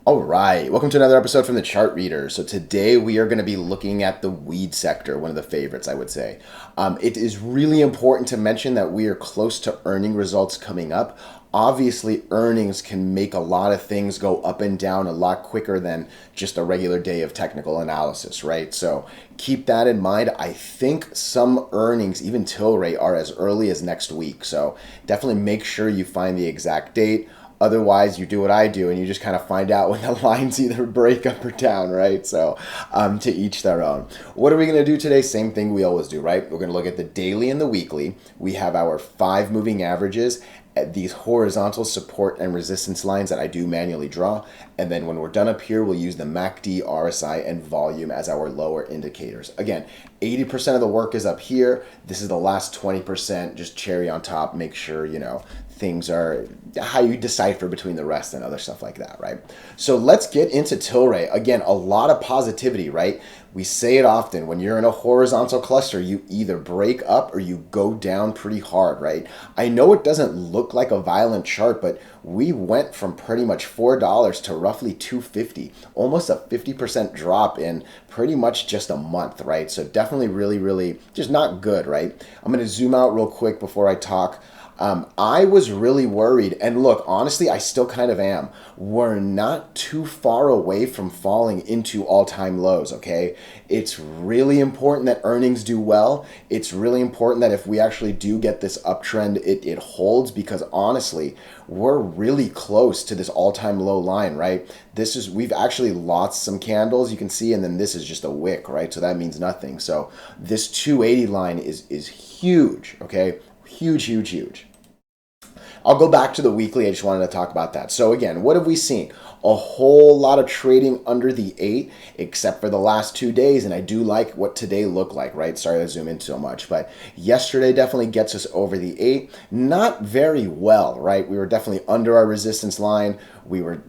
All right, welcome to another episode from the Chart Reader. So today we are going to be looking at the weed sector, one of the favorites, I would say. It is really important to mention that we are close to earning results coming up. Obviously, earnings can make a lot of things go up and down a lot quicker than just a regular day of technical analysis, right? So keep that in mind. I think some earnings, even TLRY, are as early as next week. So definitely make sure you find the exact date. Otherwise, you do what I do and you just kind of find out when the lines either break up or down, right? So to each their own. What are we going to do today? Same thing we always do, right? We're going to look at the daily and the weekly. We have our 5 moving averages, these horizontal support and resistance lines that I do manually draw. And then when we're done up here, we'll use the MACD, RSI, and volume as our lower indicators. Again, 80% of the work is up here. This is the last 20%, just cherry on top. Make sure, things are how you decipher between the rest and other stuff like that, right? So let's get into TLRY. Again, a lot of positivity, right? We say it often, when you're in a horizontal cluster, you either break up or you go down pretty hard, right? I know it doesn't look like a violent chart, but we went from pretty much $4 to roughly $2.50, almost a 50% drop in pretty much just a month, right? So definitely really just not good, right? I'm going to zoom out real quick before I talk. I was really worried, and look, honestly, I still kind of am. We're not too far away from falling into all-time lows, okay? It's really important that earnings do well. It's really important that if we actually do get this uptrend, it holds, because honestly, we're really close to this all-time low line, right? We've actually lost some candles, you can see, and then this is just a wick, right? So that means nothing. So this 280 line is huge, okay? Huge. I'll go back to the weekly. I just wanted to talk about that. So again, what have we seen? A whole lot of trading under the 8, except for the last 2 days. And I do like what today looked like, right? Sorry to zoom in so much, but yesterday definitely gets us over the 8. Not very well, right? We were definitely under our resistance line. We were,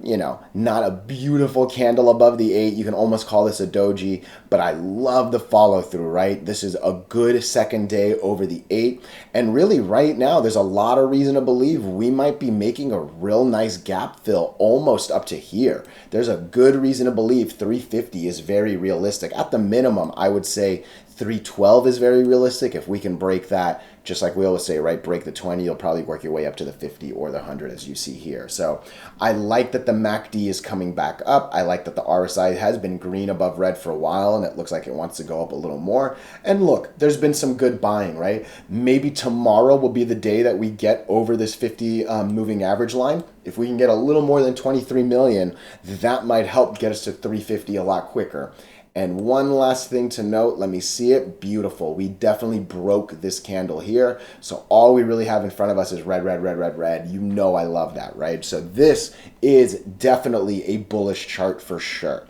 not a beautiful candle above the 8. You can almost call this a doji, but I love the follow through, right? This is a good second day over the 8. And really right now, there's a lot of reason to believe we might be making a real nice gap fill almost up to here. There's a good reason to believe 350 is very realistic. At the minimum, I would say 312 is very realistic. If we can break that, just like we always say, right, break the 20, you'll probably work your way up to the 50 or the 100 as you see here. So I like that the MACD is coming back up. I like that the RSI has been green above red for a while, and it looks like it wants to go up a little more. And look, there's been some good buying, right? Maybe tomorrow will be the day that we get over this 50 moving average line. If we can get a little more than 23 million, that might help get us to 350 a lot quicker. And one last thing to note, let me see it. Beautiful. We definitely broke this candle here. So all we really have in front of us is red. You know I love that, right? So this is definitely a bullish chart for sure.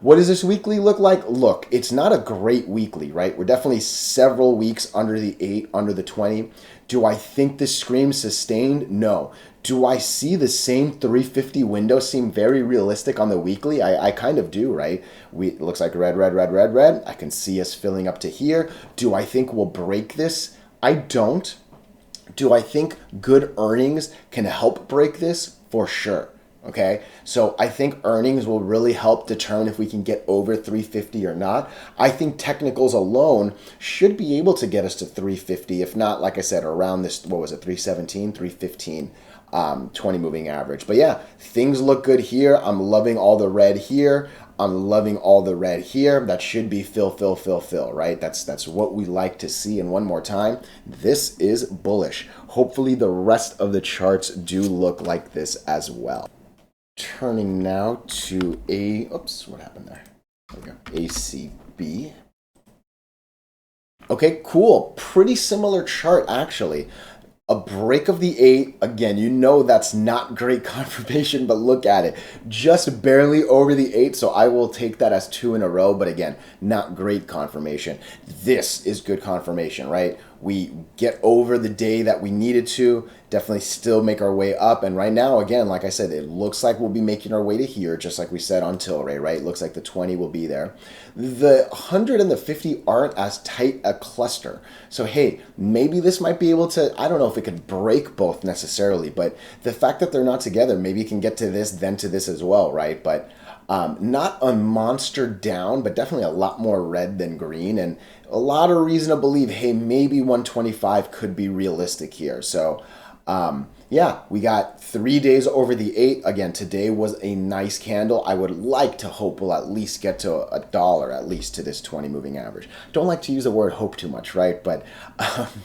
What does this weekly look like? Look, it's not a great weekly, right? We're definitely several weeks under the 8, under the 20. Do I think this screams sustained? No. Do I see the same 350 window seem very realistic on the weekly? I kind of do, right? It looks like red. I can see us filling up to here. Do I think we'll break this? I don't. Do I think good earnings can help break this? For sure. Okay, so I think earnings will really help determine if we can get over 350 or not. I think technicals alone should be able to get us to 350, if not, like I said, around this, 317, 315, 20 moving average. But yeah, things look good here. I'm loving all the red here. I'm loving all the red here. That should be fill, right? That's what we like to see. And one more time, this is bullish. Hopefully the rest of the charts do look like this as well. Turning now to what happened there? There we go, ACB. Okay, cool. Pretty similar chart, actually. A break of the 8. Again, that's not great confirmation, but look at it. Just barely over the 8, so I will take that as 2 in a row, but again, not great confirmation. This is good confirmation, right? we get over the day that we needed to, definitely still make our way up. And right now, again, like I said, it looks like we'll be making our way to here, just like we said on TLRY, right? It looks like the 20 will be there. The 100 and the 50 aren't as tight a cluster. So, hey, maybe this might be able to, I don't know if it could break both necessarily, but the fact that they're not together, maybe it can get to this, then to this as well, right? But not a monster down, but definitely a lot more red than green, and a lot of reason to believe, hey, maybe 125 could be realistic here. So, yeah, we got 3 days over the 8. Again, today was a nice candle. I would like to hope we'll at least get to $1 at least to this 20 moving average. Don't like to use the word hope too much, right? But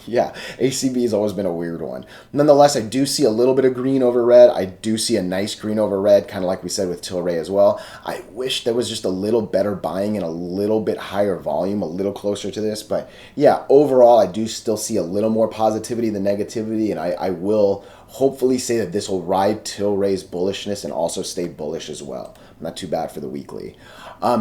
yeah, ACB has always been a weird one. Nonetheless, I do see a little bit of green over red. I do see a nice green over red, kind of like we said with TLRY as well. I wish there was just a little better buying and a little bit higher volume, a little closer to this. But yeah, overall, I do still see a little more positivity than negativity, and I will hopefully say that this will ride TLRY's bullishness and also stay bullish as well. Not too bad for the weekly.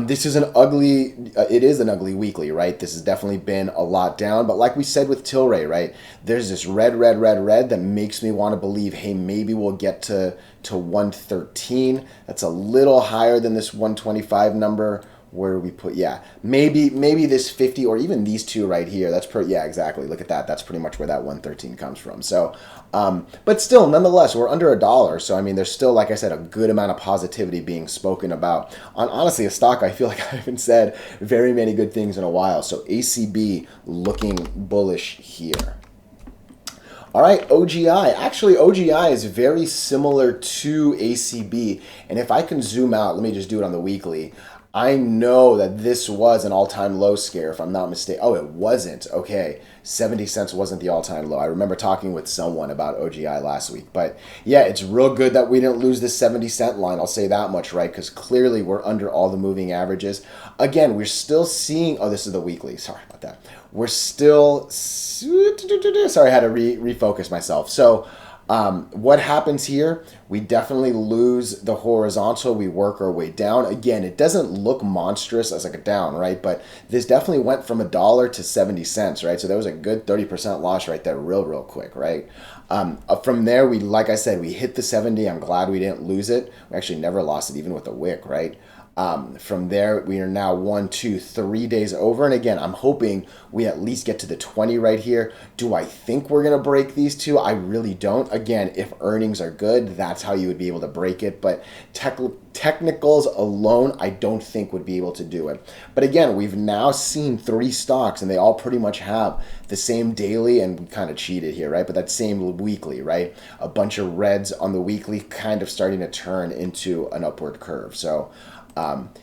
This is an ugly, it is an ugly weekly, right? This has definitely been a lot down, but like we said with TLRY, right? There's this red that makes me want to believe, hey, maybe we'll get to 113. That's a little higher than this 125 number. Where do we put, yeah, maybe this 50 or even these two right here. That's yeah, exactly. Look at that. That's pretty much where that 113 comes from. So, but still, nonetheless, we're under $1. So, I mean, there's still, like I said, a good amount of positivity being spoken about on, honestly, a stock I feel like I haven't said very many good things in a while. So ACB looking bullish here. All right, OGI. Actually, OGI is very similar to ACB. And if I can zoom out, let me just do it on the weekly. I know that this was an all-time low scare, if I'm not mistaken. Oh, it wasn't. Okay, 70 cents wasn't the all-time low. I remember talking with someone about OGI last week. But yeah, it's real good that we didn't lose this 70-cent line. I'll say that much, right? Because clearly we're under all the moving averages. Again, we're still seeing... Oh, this is the weekly. Sorry about that. We're still... Sorry, I had to refocus myself. So... what happens here? We definitely lose the horizontal. We work our way down. Again, it doesn't look monstrous as like a down, right? But this definitely went from $1 to 70 cents, right? So there was a good 30% loss right there real quick, right? From there, like I said, we hit the 70. I'm glad we didn't lose it. We actually never lost it even with a wick, right? From there, we are now 1, 2, 3 days over. And again, I'm hoping we at least get to the 20 right here. Do I think we're going to break these two? I really don't. Again, if earnings are good, that's how you would be able to break it. But technicals alone, I don't think would be able to do it. But again, we've now seen 3 stocks and they all pretty much have the same daily, and we kind of cheated here, right? But that same weekly, right? A bunch of reds on the weekly kind of starting to turn into an upward curve. So,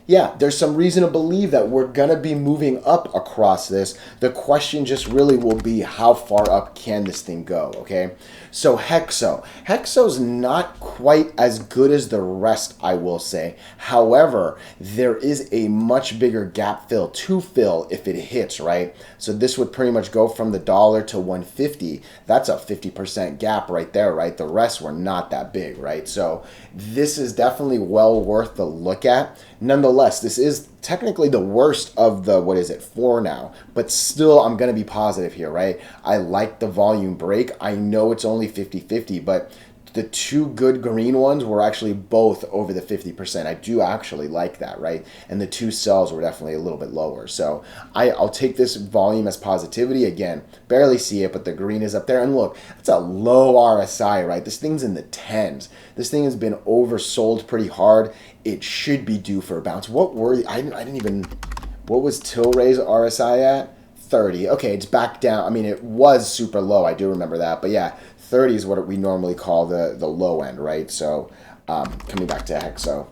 yeah, there's some reason to believe that we're going to be moving up across this. The question just really will be how far up can this thing go, okay? So HEXO. HEXO's not quite as good as the rest, I will say. However, there is a much bigger gap fill to fill if it hits, right? So this would pretty much go from the $1 to 150. That's a 50% gap right there, right? The rest were not that big, right? So this is definitely well worth the look at. Nonetheless, this is technically the worst of the, 4 now, but still I'm going to be positive here, right? I like the volume break. I know it's only 50-50, but the 2 good green ones were actually both over the 50%. I do actually like that, right? And the 2 sells were definitely a little bit lower. So I'll take this volume as positivity. Again, barely see it, but the green is up there. And look, it's a low RSI, right? This thing's in the 10s. This thing has been oversold pretty hard. It should be due for a bounce. What was TLRY's RSI at? 30. Okay, it's back down. I mean, it was super low. I do remember that. But yeah, 30 is what we normally call the low end, right? So coming back to HEXO.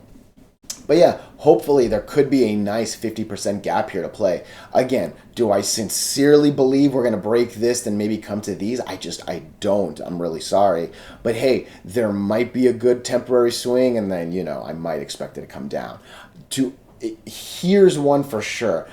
But yeah, hopefully there could be a nice 50% gap here to play. Again, do I sincerely believe we're going to break this and maybe come to these? I don't. I'm really sorry. But hey, there might be a good temporary swing, and then, you know, I might expect it to come down. Here's one for sure.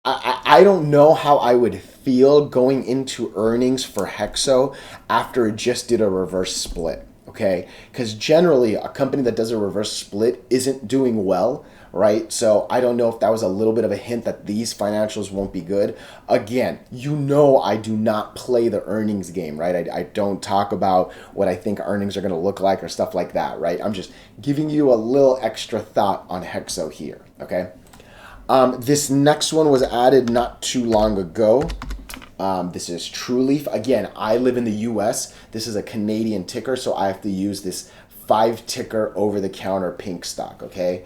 I don't know how I would feel going into earnings for HEXO after it just did a reverse split. okay? Because generally, a company that does a reverse split isn't doing well, right? So I don't know if that was a little bit of a hint that these financials won't be good. Again, you know I do not play the earnings game, right? I don't talk about what I think earnings are going to look like or stuff like that, right? I'm just giving you a little extra thought on HEXO here, okay? This next one was added not too long ago. This is TrueLeaf. Again, I live in the US. This is a Canadian ticker, so I have to use this 5 ticker over-the-counter pink stock, okay?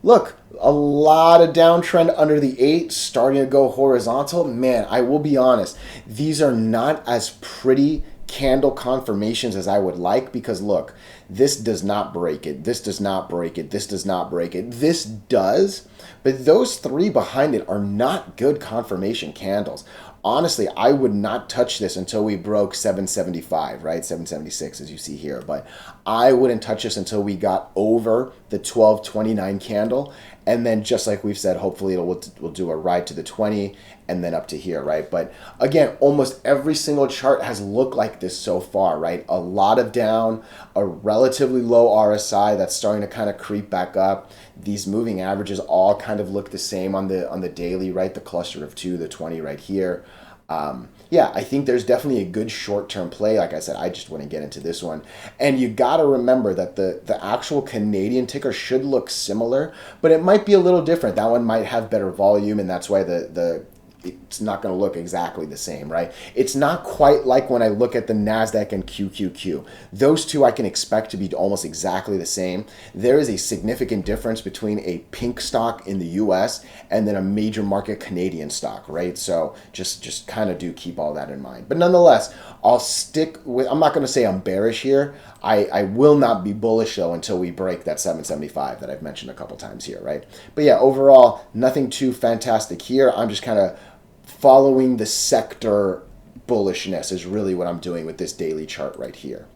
Look, a lot of downtrend under the 8, starting to go horizontal. Man, I will be honest, these are not as pretty candle confirmations as I would like, because look, this does not break it, this does not break it, this does not break it, this does, but those 3 behind it are not good confirmation candles. Honestly, I would not touch this until we broke 775, right? 776 as you see here, but I wouldn't touch this until we got over the 1229 candle, and then just like we've said, hopefully we'll do a ride to the 20 and then up to here, right? But again, almost every single chart has looked like this so far, right? A lot of down, a relatively low RSI that's starting to kind of creep back up. These moving averages all kind of look the same on the daily, right? The cluster of 2, the 20 right here. Yeah, I think there's definitely a good short-term play. Like I said, I just wouldn't get into this one. And you got to remember that the actual Canadian ticker should look similar, but it might be a little different. That one might have better volume, and that's why it's not going to look exactly the same, right? It's not quite like when I look at the NASDAQ and QQQ. Those two I can expect to be almost exactly the same. There is a significant difference between a pink stock in the US and then a major market Canadian stock, right? So just kind of do keep all that in mind. But nonetheless, I'll stick with, I'm not going to say I'm bearish here. I will not be bullish though until we break that 775 that I've mentioned a couple times here, right? But yeah, overall, nothing too fantastic here. I'm just kind of following the sector bullishness is really what I'm doing with this daily chart right here.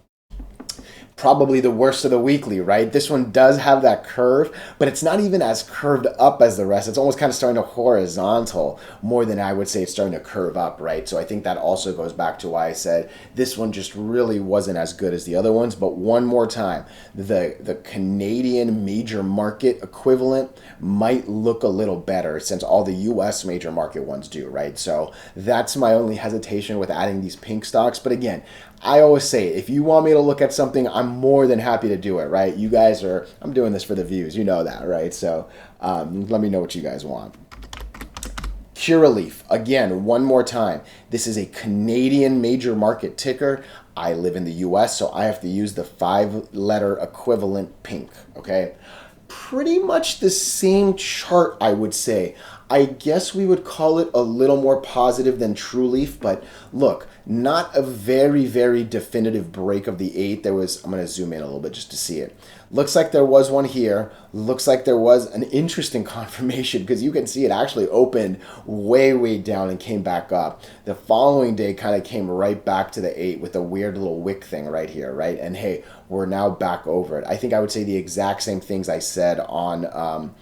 Probably the worst of the weekly, right? This one does have that curve, but it's not even as curved up as the rest. It's almost kind of starting to horizontal more than I would say it's starting to curve up, right? So I think that also goes back to why I said this one just really wasn't as good as the other ones. But one more time, the Canadian major market equivalent might look a little better since all the US major market ones do, right? So that's my only hesitation with adding these pink stocks. But again, I always say, if you want me to look at something, I'm more than happy to do it, right? You guys are, I'm doing this for the views, you know that, right? So let me know what you guys want. CURLF, again, one more time. This is a Canadian major market ticker. I live in the US, so I have to use the 5-letter equivalent pink, okay? Pretty much the same chart, I would say. I guess we would call it a little more positive than TrueLeaf, but look, not a very, very definitive break of the 8. There was, I'm going to zoom in a little bit just to see it. Looks like there was one here. Looks like there was an interesting confirmation because you can see it actually opened way, way down and came back up. The following day kind of came right back to the 8 with a weird little wick thing right here, right? And hey, we're now back over it. I think I would say the exact same things I said on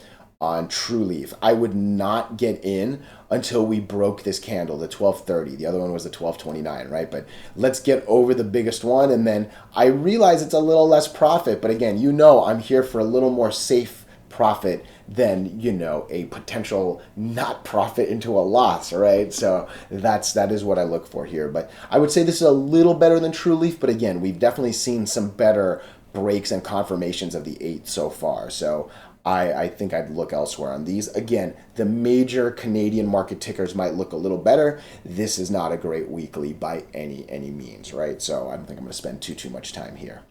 TrueLeaf. I would not get in until we broke this candle, the 1230. The other one was the 1229, right? But let's get over the biggest one, and then I realize it's a little less profit, but again, you know I'm here for a little more safe profit than, you know, a potential not profit into a loss, right? So that is what I look for here. But I would say this is a little better than TrueLeaf, but again, we've definitely seen some better breaks and confirmations of the 8 so far. So I think I'd look elsewhere on these. Again, the major Canadian market tickers might look a little better. This is not a great weekly by any means, right? So I don't think I'm going to spend too much time here.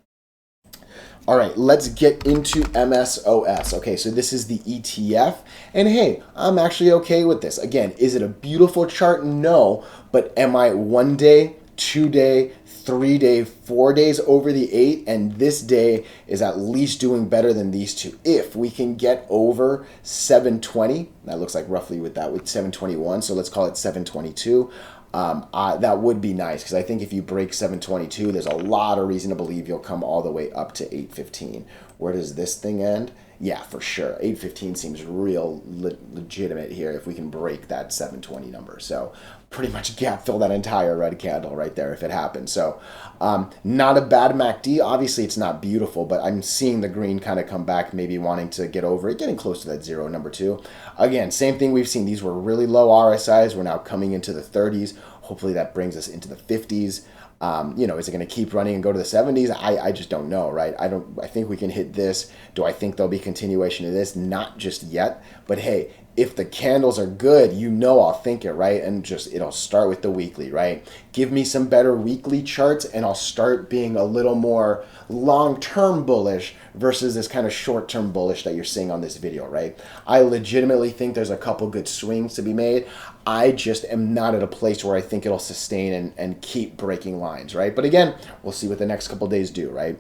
All right, let's get into MSOS. Okay, so this is the ETF, and hey, I'm actually okay with this. Again, is it a beautiful chart? No, but am I 1 day, 2 day, 3 day, 4 days over the 8, and this day is at least doing better than these two. If we can get over 720, that looks like roughly with 721, so let's call it 722. That would be nice, because I think if you break 722, there's a lot of reason to believe you'll come all the way up to 815, Where does this thing end? Yeah, for sure. 815 seems real legitimate here if we can break that 720 number. So pretty much gap fill that entire red candle right there if it happens. So not a bad MACD. Obviously, it's not beautiful, but I'm seeing the green kind of come back, maybe wanting to get over it, getting close to that zero, number 2. Again, same thing we've seen. These were really low RSIs. We're now coming into the 30s. Hopefully that brings us into the 50s. Is it going to keep running and go to the 70s? I just don't know, right? I think we can hit this. Do I think there'll be continuation of this? Not just yet, but hey, if the candles are good, I'll think it, right? And it'll start with the weekly, right? Give me some better weekly charts and I'll start being a little more long-term bullish versus this kind of short-term bullish that you're seeing on this video, right? I legitimately think there's a couple good swings to be made. I just am not at a place where I think it'll sustain and keep breaking lines, right? But again, we'll see what the next couple days do, right?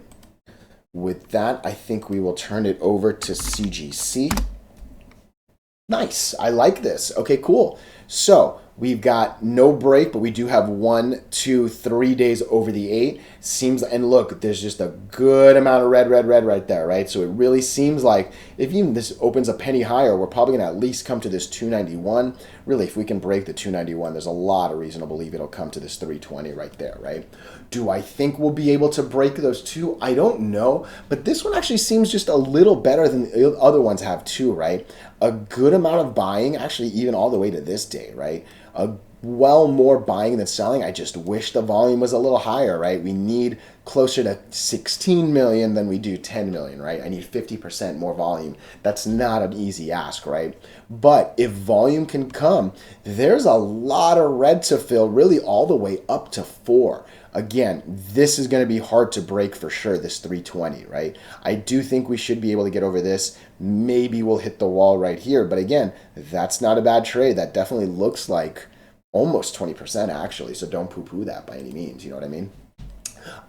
With that, I think we will turn it over to CGC. Nice. I like this. Okay, cool. So we've got no break, but we do have 1, 2, 3 days over the 8. And look, there's just a good amount of red right there, right? So it really seems like if even this opens a penny higher, we're probably going to at least come to this 291. Really, if we can break the 291, there's a lot of reason to believe it'll come to this 320 right there, right? Do I think we'll be able to break those two? I don't know, but this one actually seems just a little better than the other ones have too, right? A good amount of buying, actually even all the way to this day, right? Well more buying than selling. I just wish the volume was a little higher, right? We need closer to 16 million than we do 10 million, right? I need 50% more volume. That's not an easy ask, right? But if volume can come, there's a lot of red to fill, really all the way up to 4. Again, this is going to be hard to break for sure, this 320, right? I do think we should be able to get over this. Maybe we'll hit the wall right here. But again, that's not a bad trade. That definitely looks like almost 20% actually. So don't poo-poo that by any means. You know what I mean?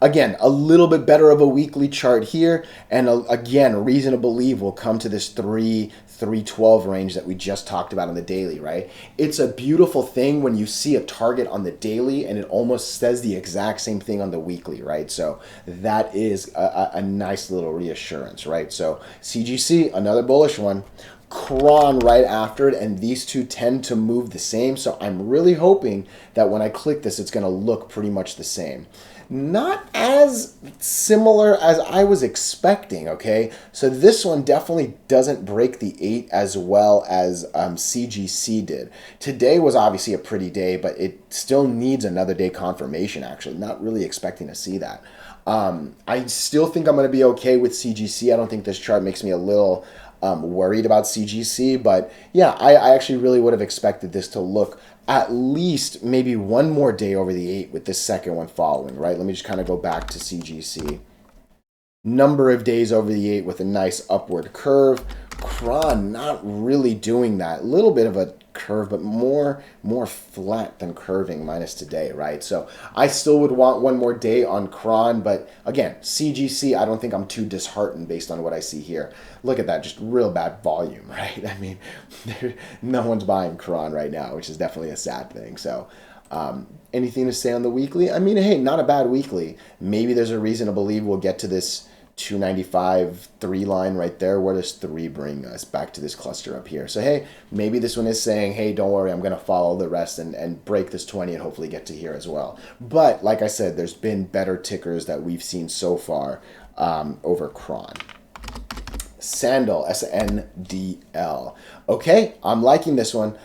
Again, a little bit better of a weekly chart here. And again, reason to believe we'll come to this 312 range that we just talked about on the daily, right? It's a beautiful thing when you see a target on the daily and it almost says the exact same thing on the weekly, right? So that is a nice little reassurance, right? So CGC, another bullish one. CRON right after it, and these two tend to move the same. So I'm really hoping that when I click this, it's going to look pretty much the same. Not as similar as I was expecting, okay? So this one definitely doesn't break the 8 as well as CGC did. Today was obviously a pretty day, but it still needs another day confirmation, actually. Not really expecting to see that. I still think I'm going to be okay with CGC. I don't think this chart makes me a little worried about CGC, but yeah, I actually really would have expected this to look at least maybe one more day over the 8 with this second one following, right? Let me just kind of go back to CGC. Number of days over the 8 with a nice upward curve. CRON not really doing that. A little bit of a curve, but more flat than curving minus today, right? So I still would want one more day on CRON, but again, CGC, I don't think I'm too disheartened based on what I see here. Look at that, just real bad volume, right? I mean, no one's buying CRON right now, which is definitely a sad thing. So anything to say on the weekly? I mean, hey, not a bad weekly. Maybe there's a reason to believe we'll get to this 295 3 line right there. Where does 3 bring us back to this cluster up here? So hey, maybe this one is saying, hey, don't worry, I'm going to follow the rest and break this 20 and hopefully get to here as well. But like I said, there's been better tickers that we've seen so far over CRON. SNDL. Okay, I'm liking this one.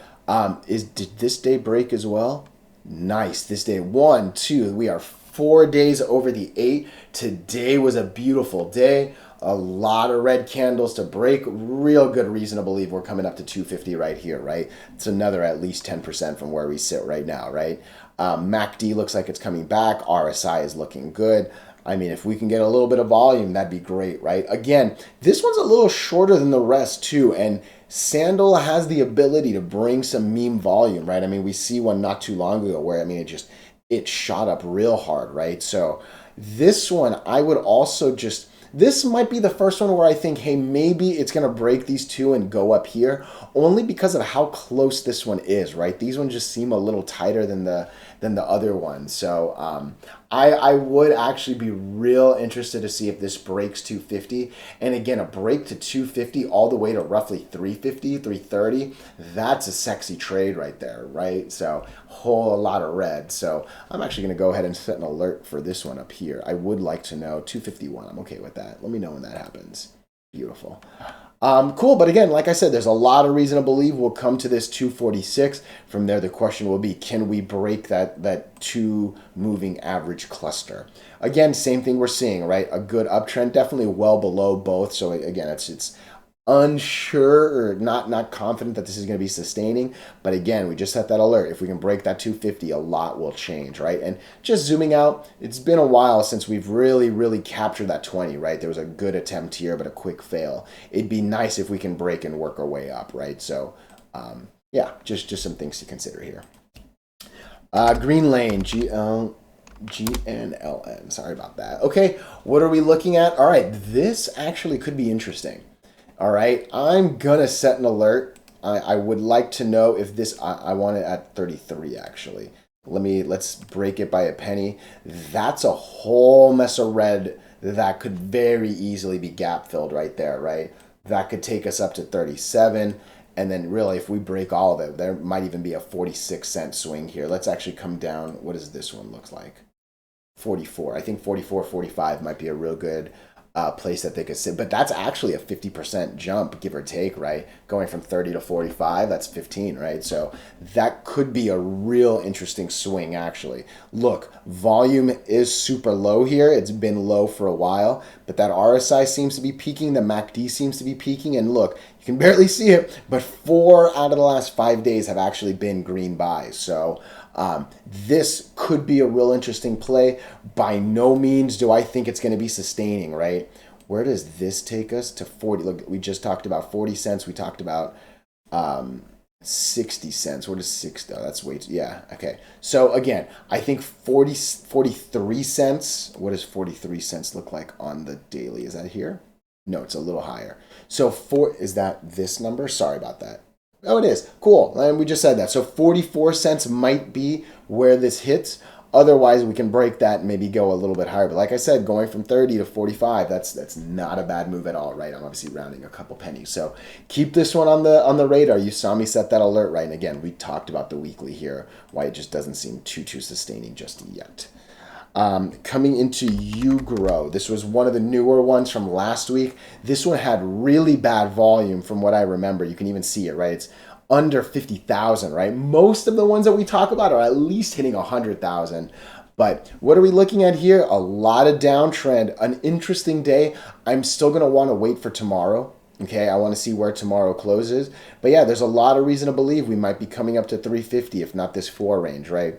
Did this day break as well? Nice. This day, 1, 2, we are 4 days over the 8. Today was a beautiful day. A lot of red candles to break. Real good reason to believe we're coming up to 250 right here, right? It's another at least 10% from where we sit right now, right? MACD looks like it's coming back. RSI is looking good. I mean, if we can get a little bit of volume, that'd be great, right? Again, this one's a little shorter than the rest too, and SNDL has the ability to bring some meme volume, right? I mean, we see one not too long ago where, I mean, it shot up real hard, right? So this one, I would also just, this might be the first one where I think, hey, maybe it's going to break these two and go up here, only because of how close this one is, right? These ones just seem a little tighter than the than the other one. So I would actually be real interested to see if this breaks 250. And again, a break to 250 all the way to roughly 350, 330, that's a sexy trade right there, right? So whole lot of red. So I'm actually going to go ahead and set an alert for this one up here. I would like to know 251. I'm okay with that. Let me know when that happens. Beautiful. Cool, but again, like I said, there's a lot of reason to believe we'll come to this 246. From there, the question will be, can we break that two moving average cluster? Again, same thing we're seeing, right? A good uptrend, definitely well below both. So again, it's unsure or not confident that this is going to be sustaining, but again, we just set that alert. If we can break that 250, a lot will change, right? And just zooming out, it's been a while since we've really captured that 20, right? There was a good attempt here, but a quick fail. It'd be nice if we can break and work our way up, right? So yeah, just some things to consider here. Green lane, GNLN, sorry about that. Okay, what are we looking at? All right, this actually could be interesting. All right, I'm gonna set an alert. I would like to know if this, I want it at 33 actually. Let's break it by a penny. That's a whole mess of red that could very easily be gap filled right there, right? That could take us up to 37. And then really, if we break all of it, there might even be a 46-cent swing here. Let's actually come down. What does this one look like? 44. I think 44, 45 might be a real good place that they could sit, but that's actually a 50% jump, give or take, right? Going from 30 to 45, that's 15, right? So that could be a real interesting swing, actually. Look, volume is super low here. It's been low for a while, but that RSI seems to be peaking. The MACD seems to be peaking, and look, you can barely see it, but 4 out of the last 5 days have actually been green buys. So this could be a real interesting play. By no means do I think it's going to be sustaining, right? Where does this take us? To 40. Look, we just talked about 40 cents. We talked about 60 cents. What is 60? Oh, that's way too, yeah, okay. So again, I think 43 cents. What does 43 cents look like on the daily? Is that here? No, it's a little higher. So is that this number? Sorry about that. Oh, it is. Cool. And we just said that. So 44 cents might be where this hits. Otherwise, we can break that and maybe go a little bit higher. But like I said, going from 30 to 45, that's not a bad move at all, right? I'm obviously rounding a couple pennies. So keep this one on the radar. You saw me set that alert, right? And again, we talked about the weekly here, why it just doesn't seem too sustaining just yet. Coming into UGRO, this was one of the newer ones from last week. This one had really bad volume from what I remember. You can even see it, right? It's under 50,000, right? Most of the ones that we talk about are at least hitting 100,000. But what are we looking at here? A lot of downtrend, an interesting day. I'm still going to want to wait for tomorrow. Okay, I want to see where tomorrow closes. But yeah, there's a lot of reason to believe we might be coming up to 350, if not this 4 range, right?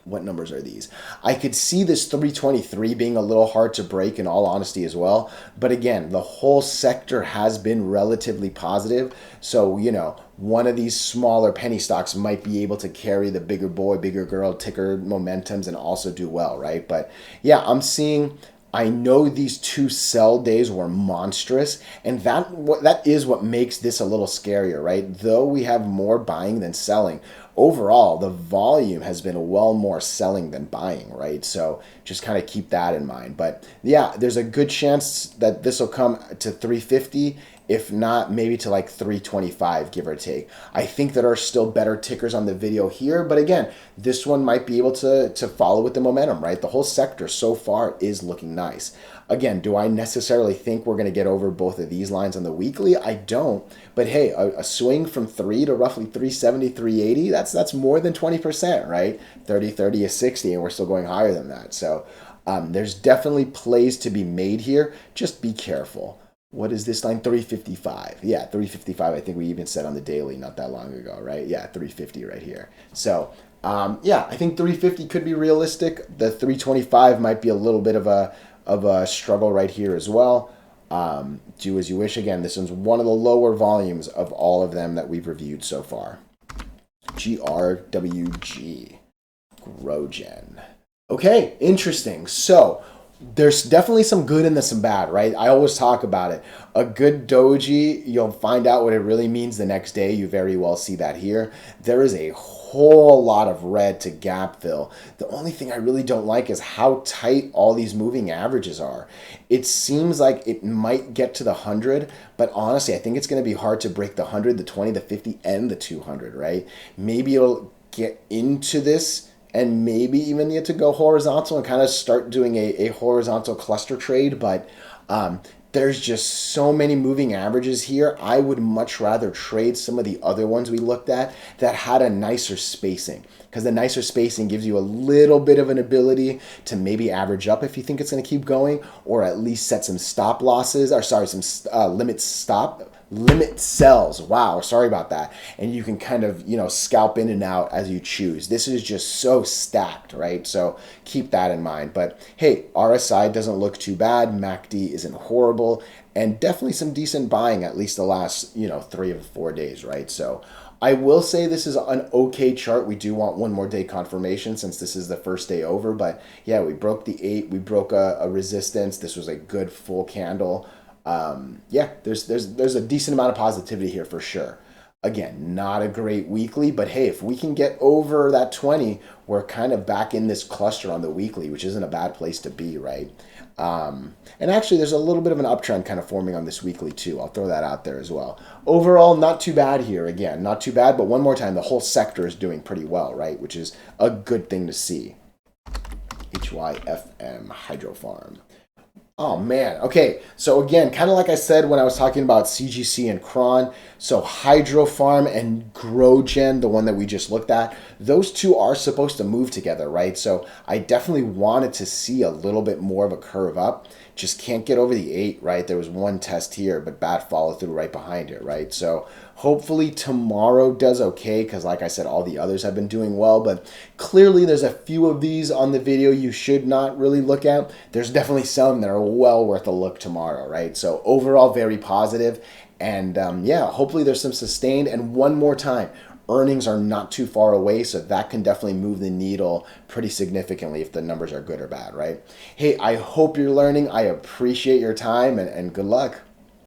What numbers are these? I could see this 323 being a little hard to break, in all honesty, as well. But again, the whole sector has been relatively positive. So, you know, one of these smaller penny stocks might be able to carry the bigger boy, bigger girl ticker momentums and also do well, right? But yeah, I know these 2 sell days were monstrous, and that is what makes this a little scarier, right? Though we have more buying than selling, overall, the volume has been well more selling than buying, right? So just kind of keep that in mind. But yeah, there's a good chance that this will come to 350. If not, maybe to like 325, give or take. I think there are still better tickers on the video here, but again, this one might be able to follow with the momentum, right? The whole sector so far is looking nice. Again, do I necessarily think we're going to get over both of these lines on the weekly? I don't. But hey, a swing from 3 to roughly 370, 380, that's more than 20%, right? 30 is 60, and we're still going higher than that. So there's definitely plays to be made here. Just be careful. What is this line? 355. Yeah, 355. I think we even said on the daily not that long ago, right? Yeah, 350 right here. So, yeah, I think 350 could be realistic. The 325 might be a little bit of a struggle right here as well. Do as you wish. Again, this one's one of the lower volumes of all of them that we've reviewed so far. GRWG. GrowGen. Okay, interesting. So, There's definitely some good and there's some bad, right? I always talk about it. A good doji, you'll find out what it really means the next day. You very well see that here. There is a whole lot of red to gap fill. The only thing I really don't like is how tight all these moving averages are. It seems like it might get to the 100, but honestly, I think it's going to be hard to break the 100, the 20, the 50, and the 200, right? Maybe it'll get into this and maybe even need to go horizontal and kind of start doing a horizontal cluster trade. But there's just so many moving averages here. I would much rather trade some of the other ones we looked at that had a nicer spacing, because the nicer spacing gives you a little bit of an ability to maybe average up if you think it's going to keep going, or at least set some stop losses, or sorry, some limit sells. Wow, sorry about that. And you can kind of, scalp in and out as you choose. This is just so stacked, right? So keep that in mind. But hey, RSI doesn't look too bad. MACD isn't horrible, and definitely some decent buying at least the last, 3 or 4 days, right? So I will say this is an okay chart. We do want one more day confirmation since this is the first day over. But yeah, we broke the 8. We broke a resistance. This was a good full candle. Yeah, there's a decent amount of positivity here for sure. Again, not a great weekly, but hey, if we can get over that 20, we're kind of back in this cluster on the weekly, which isn't a bad place to be, right? And actually, there's a little bit of an uptrend kind of forming on this weekly too. I'll throw that out there as well. Overall, not too bad here. Again, not too bad, but one more time, the whole sector is doing pretty well, right? Which is a good thing to see. HYFM, Hydro Farm. Oh man, okay, so again, kind of like I said when I was talking about CGC and CRON, so Hydro Farm and GrowGen, the one that we just looked at, those two are supposed to move together, right? So I definitely wanted to see a little bit more of a curve up. Just can't get over the 8, right? There was one test here, but bad follow through right behind it, right? So hopefully tomorrow does okay, because like I said, all the others have been doing well, but clearly there's a few of these on the video you should not really look at. There's definitely some that are well worth a look tomorrow, right? So overall, very positive. And yeah, hopefully there's some sustained. And one more time, earnings are not too far away, so that can definitely move the needle pretty significantly if the numbers are good or bad, right? Hey, I hope you're learning. I appreciate your time, and good luck.